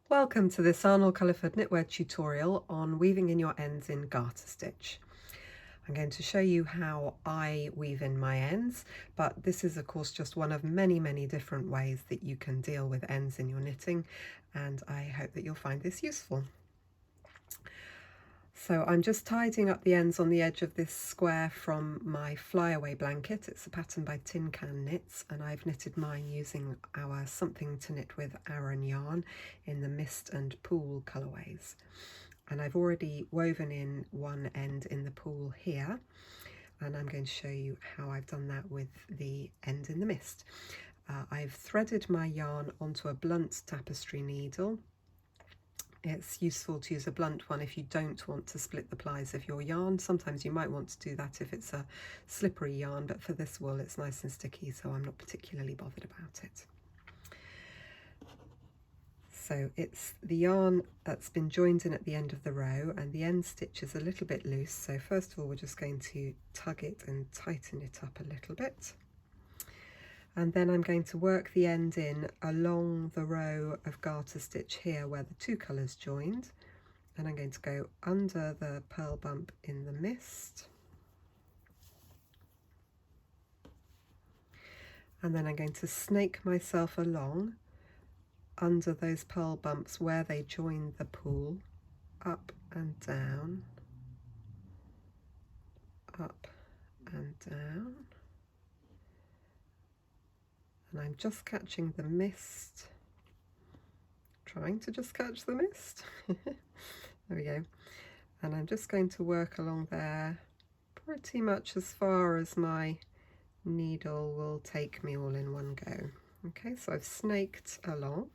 Welcome to this Arnall-Culliford knitwear tutorial on weaving in your ends in garter stitch. I'm going to show you how I weave in my ends, but this is of course just one of many different ways that you can deal with ends in your knitting, and I hope that you'll find this useful. So I'm just tidying up the ends on the edge of this square from my flyaway blanket. It's a pattern by Tin Can Knits, and I've knitted mine using our Something to Knit with Aran yarn in the Mist and Pool colourways. And I've already woven in one end in the pool here, and I'm going to show you how I've done that with the end in the mist. I've threaded my yarn onto a blunt tapestry needle. It's useful to use a blunt one if you don't want to split the plies of your yarn. Sometimes you might want to do that if it's a slippery yarn, but for this wool it's nice and sticky, so I'm not particularly bothered about it. So it's the yarn that's been joined in at the end of the row, and the end stitch is a little bit loose, so first of all we're just going to tug it and tighten it up a little bit. And then I'm going to work the end in along the row of garter stitch here where the two colours joined, and I'm going to go under the purl bump in the mist, and then I'm going to snake myself along under those purl bumps where they join the pool, up and down, up and down. And I'm just catching the mist, trying to just catch the mist. There we go. And I'm just going to work along there pretty much as far as my needle will take me all in one go. Okay, so I've snaked along.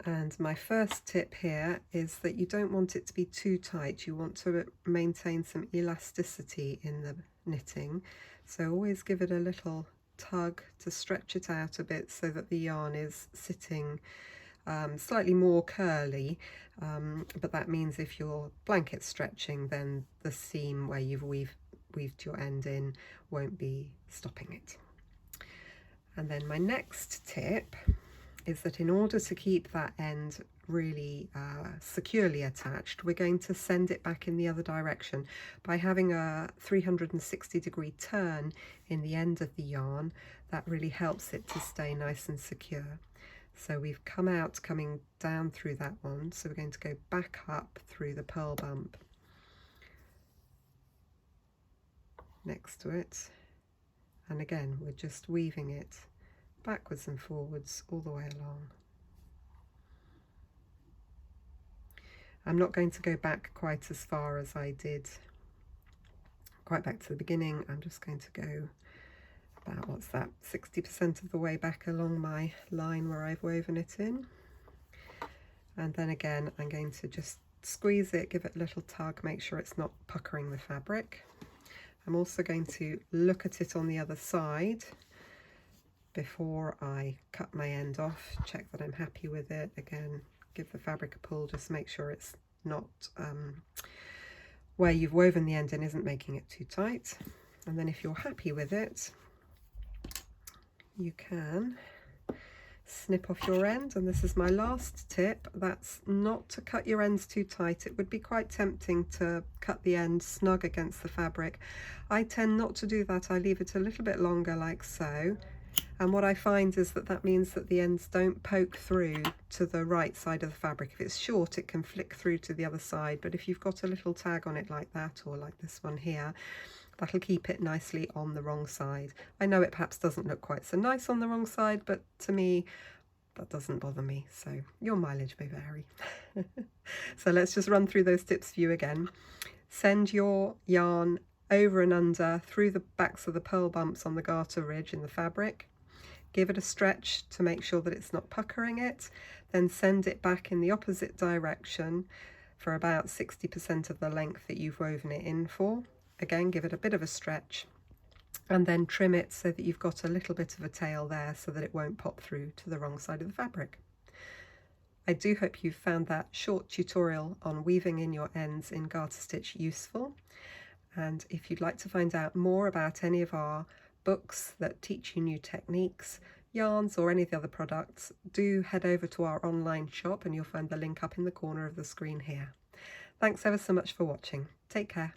And my first tip here is that you don't want it to be too tight. You want to maintain some elasticity in the knitting, so always give it a little tug to stretch it out a bit so that the yarn is sitting slightly more curly, but that means if your blanket's stretching, then the seam where you've weaved your end in won't be stopping it. And then my next tip is that in order to keep that end really securely attached, we're going to send it back in the other direction by having a 360-degree turn in the end of the yarn. That really helps it to stay nice and secure. So we've coming down through that one, so we're going to go back up through the purl bump next to it, and again we're just weaving it backwards and forwards all the way along. I'm not going to go back quite as far as I did, quite back to the beginning. I'm just going to go about, what's that, 60% of the way back along my line where I've woven it in. And then again I'm going to just squeeze it, give it a little tug, make sure it's not puckering the fabric. I'm also going to look at it on the other side before I cut my end off, check that I'm happy with it. Again, give the fabric a pull, just make sure it's not, where you've woven the end in isn't making it too tight. And then if you're happy with it, you can snip off your end. And this is my last tip, that's not to cut your ends too tight. It would be quite tempting to cut the end snug against the fabric. I tend not to do that. I leave it a little bit longer like so. And what I find is that that means that the ends don't poke through to the right side of the fabric. If it's short, it can flick through to the other side, but if you've got a little tag on it like that, or like this one here, that'll keep it nicely on the wrong side. I know it perhaps doesn't look quite so nice on the wrong side, but to me, that doesn't bother me, so your mileage may vary. So let's just run through those tips for you again. Send your yarn over and under through the backs of the purl bumps on the garter ridge in the fabric. Give it a stretch to make sure that it's not puckering it, then send it back in the opposite direction for about 60% of the length that you've woven it in for. Again, give it a bit of a stretch, and then trim it so that you've got a little bit of a tail there so that it won't pop through to the wrong side of the fabric. I do hope you found that short tutorial on weaving in your ends in garter stitch useful. And if you'd like to find out more about any of our books that teach you new techniques, yarns or any of the other products, do head over to our online shop and you'll find the link up in the corner of the screen here. Thanks ever so much for watching. Take care.